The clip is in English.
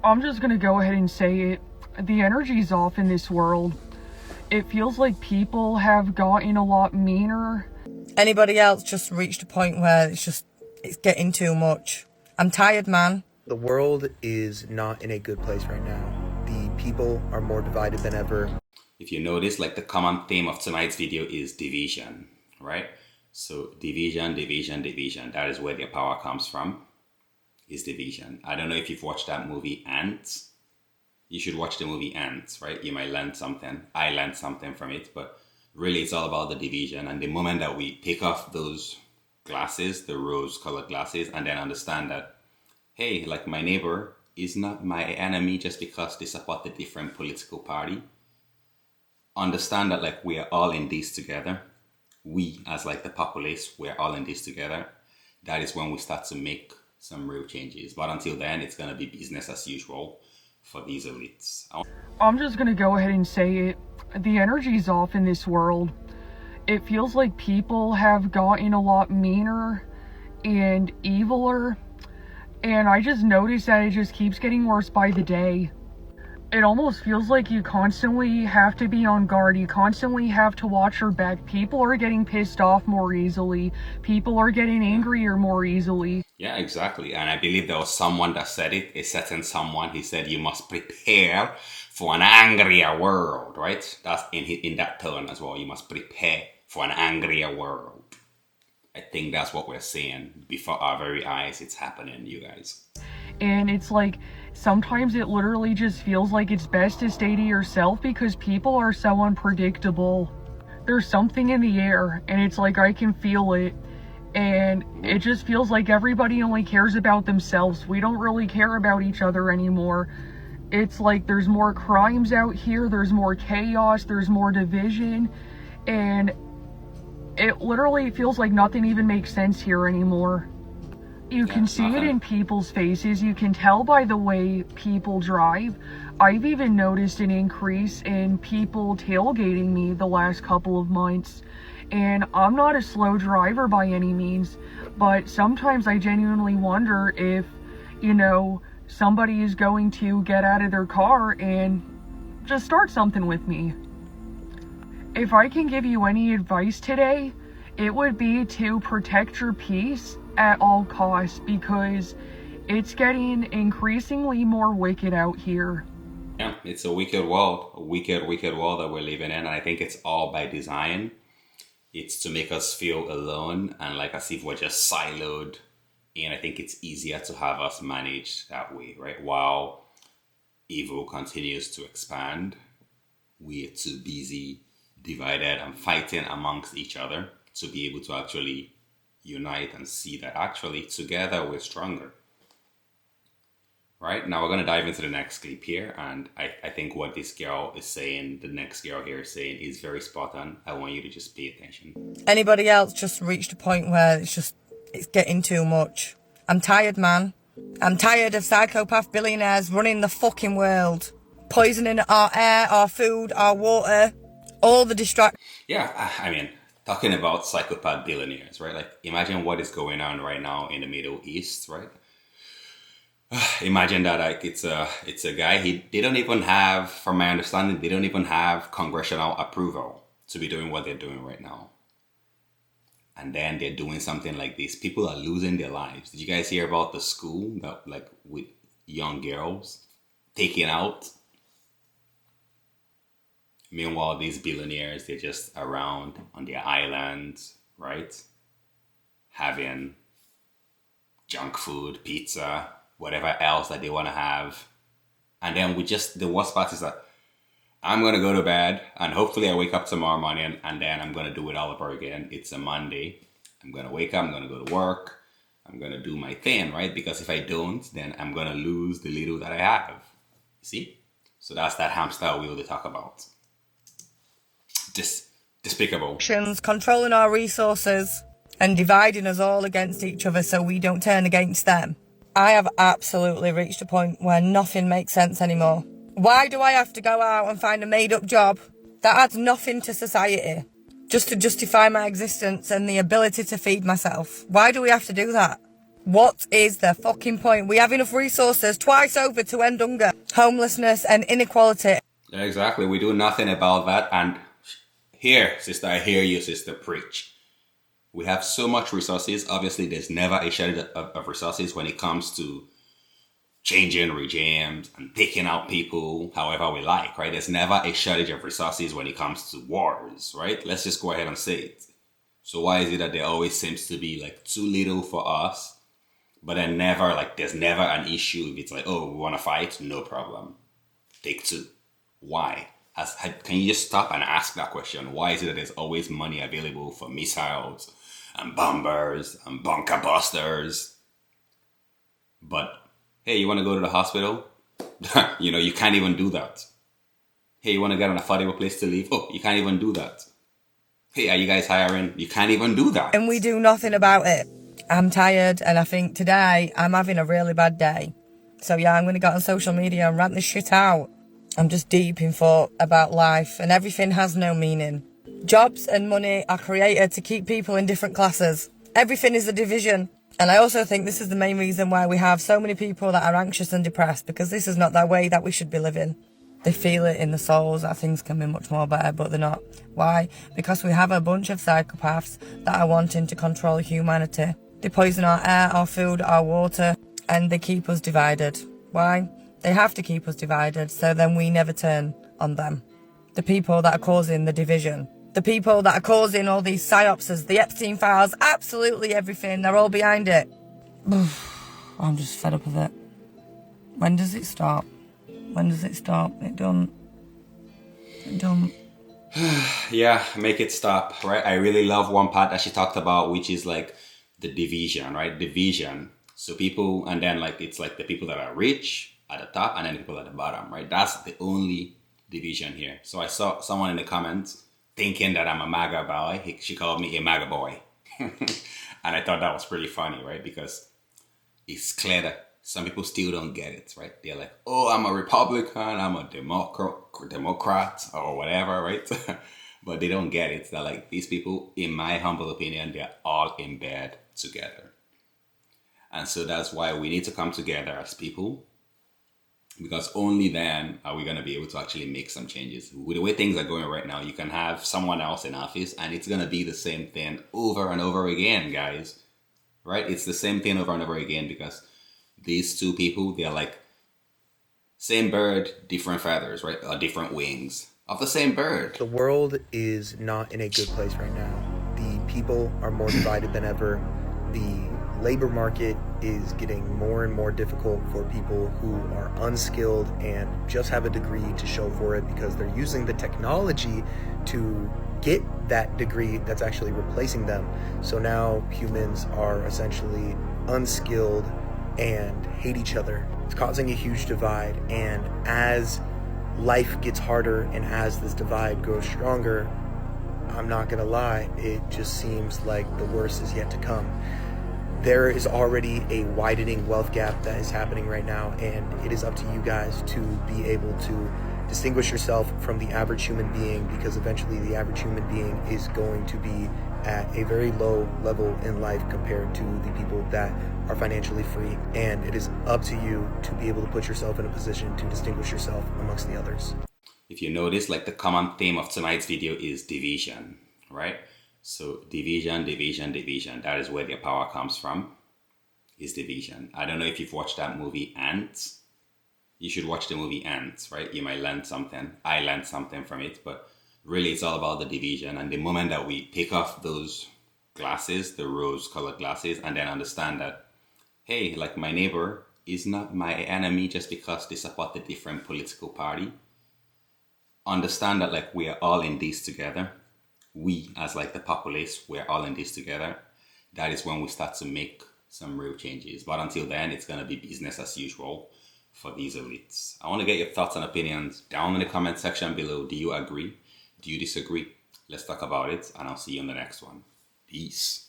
I'm just gonna go ahead and say it. The energy's off in this world. It feels like people have gotten a lot meaner. Anybody else just reached a point where it's getting too much. I'm tired, man. The world is not in a good place right now. The people are more divided than ever. If you notice, like the common theme of tonight's video is division, right? So division. That is where the power comes from, is division. I don't know if you've watched that movie Ants. You should watch the movie Ants, right? You might learn something. I learned something from it, but really it's all about the division. And the moment that we take off those glasses, the rose-colored glasses, and then understand that, hey, like my neighbor is not my enemy just because they support a different political party. Understand that like we are all in this together. We as like the populace, we're all in this together. That is when we start to make some real changes. But until then, it's going to be business as usual for these elites. I'm just gonna go ahead and say it. The energy's off in this world. It feels like people have gotten a lot meaner and eviler. And I just noticed that it just keeps getting worse by the day. It almost feels like you constantly have to be on guard. You constantly have to watch your back. People are getting pissed off more easily. People are getting angrier more easily. Yeah, exactly. And I believe there was someone that said it, a certain someone. He said, you must prepare for an angrier world, right? That's in that tone as well. You must prepare for an angrier world. I think that's what we're seeing before our very eyes. It's happening, you guys. And it's like, sometimes it literally just feels like it's best to stay to yourself because people are so unpredictable. There's something in the air, and it's like I can feel it. And it just feels like everybody only cares about themselves. We don't really care about each other anymore. It's like there's more crimes out here, there's more chaos, there's more division. And it literally feels like nothing even makes sense here anymore. You can see it in people's faces. You can tell by the way people drive. I've even noticed an increase in people tailgating me the last couple of months. And I'm not a slow driver by any means, but sometimes I genuinely wonder if, somebody is going to get out of their car and just start something with me. If I can give you any advice today, it would be to protect your peace at all costs, because it's getting increasingly more wicked out here. Yeah, it's a wicked world, a wicked world that we're living in, and I think it's all by design. It's to make us feel alone and like as if we're just siloed, and I think it's easier to have us managed that way, right? While evil continues to expand, we're too busy, divided and fighting amongst each other to be able to actually unite and see that actually together we're stronger. Right, now we're going to dive into the next clip here, and I think what this girl is saying, the next girl here is saying, is very spot on. I want you to just pay attention. Anybody else just reached a point where it's getting too much. I'm tired, man. I'm tired of psychopath billionaires running the fucking world, poisoning our air, our food, our water, all the distractions. Yeah, I mean, talking about psychopath billionaires, right? Like, imagine what is going on right now in the Middle East, right? Imagine that like it's a guy, they don't even have, from my understanding, they don't even have congressional approval to be doing what they're doing right now. And then they're doing something like this. People are losing their lives. Did you guys hear about the school that like with young girls taken out? Meanwhile, these billionaires, they're just around on their islands, right? Having junk food, pizza, whatever else that they want to have. And then the worst part is that I'm going to go to bed and hopefully I wake up tomorrow morning and then I'm going to do it all over again. It's a Monday. I'm going to wake up, I'm going to go to work. I'm going to do my thing, right? Because if I don't, then I'm going to lose the little that I have. See? So that's that hamster wheel they talk about. Despicable. Controlling our resources and dividing us all against each other so we don't turn against them. I have absolutely reached a point where nothing makes sense anymore. Why do I have to go out and find a made-up job that adds nothing to society just to justify my existence and the ability to feed myself? Why do we have to do that? What is the fucking point? We have enough resources twice over to end hunger, homelessness and inequality. Yeah, exactly. We do nothing about that. And here, sister, I hear you, sister, preach. We have so much resources. Obviously, there's never a shortage of resources when it comes to changing regimes and taking out people however we like, right? There's never a shortage of resources when it comes to wars, right? Let's just go ahead and say it. So why is it that there always seems to be like too little for us, but then never, like, there's never an issue if it's like, oh, we want to fight? No problem. Take two. Why? Can you just stop and ask that question? Why is it that there's always money available for missiles and bombers and bunker busters? But hey, you want to go to the hospital? You can't even do that. Hey, you want to get an affordable place to live? Oh, you can't even do that. Hey, are you guys hiring? You can't even do that. And we do nothing about it. I'm tired, and I think today I'm having a really bad day. So yeah, I'm going to go on social media and rant this shit out. I'm just deep in thought about life, and everything has no meaning. Jobs and money are created to keep people in different classes. Everything is a division. And I also think this is the main reason why we have so many people that are anxious and depressed, because this is not the way that we should be living. They feel it in their souls that things can be much more better, but they're not. Why? Because we have a bunch of psychopaths that are wanting to control humanity. They poison our air, our food, our water, and they keep us divided. Why? They have to keep us divided, so then we never turn on them. The people that are causing the division. The people that are causing all these psyopses, the Epstein files, absolutely everything, they're all behind it. I'm just fed up of it. When does it stop? When does it stop? It don't. Yeah, make it stop, right? I really love one part that she talked about, which is like the division, right? Division. So people, and then like it's like the people that are rich at the top and then the people at the bottom, right? That's the only division here. So I saw someone in the comments thinking that I'm a MAGA boy. She called me a MAGA boy. And I thought that was pretty funny, right? Because it's clear that some people still don't get it, right? They're like, oh, I'm a Republican, I'm a Democrat or whatever, right? But they don't get it. They're like, these people, in my humble opinion, they're all in bed together. And so that's why we need to come together as people, because only then are we going to be able to actually make some changes. With the way things are going right now, you can have someone else in office and it's going to be the same thing over and over again, guys. Right? It's the same thing over and over again because these two people, they're like same bird, different feathers, right? Or different wings of the same bird. The world is not in a good place right now. The people are more divided than ever. The labor market is getting more and more difficult for people who are unskilled and just have a degree to show for it because they're using the technology to get that degree that's actually replacing them. So now humans are essentially unskilled and hate each other. It's causing a huge divide, and as life gets harder and as this divide grows stronger, I'm not gonna lie, it just seems like the worst is yet to come. There is already a widening wealth gap that is happening right now, and it is up to you guys to be able to distinguish yourself from the average human being, because eventually the average human being is going to be at a very low level in life compared to the people that are financially free, and it is up to you to be able to put yourself in a position to distinguish yourself amongst the others. If you notice, like the common theme of tonight's video is division, right? So division, division, division. That is where their power comes from, is division. I don't know if you've watched that movie Ants. You should watch the movie Ants, right? You might learn something. I learned something from it, but really it's all about the division. And the moment that we take off those glasses, the rose-colored glasses, and then understand that, hey, like my neighbor is not my enemy just because they support a different political party. Understand that like we are all in this together. We as like the populace, we're all in this together. That is when we start to make some real changes. But until then, it's going to be business as usual for these elites. I want to get your thoughts and opinions down in the comment section below. Do you agree? Do you disagree? Let's talk about it, and I'll see you in the next one. Peace.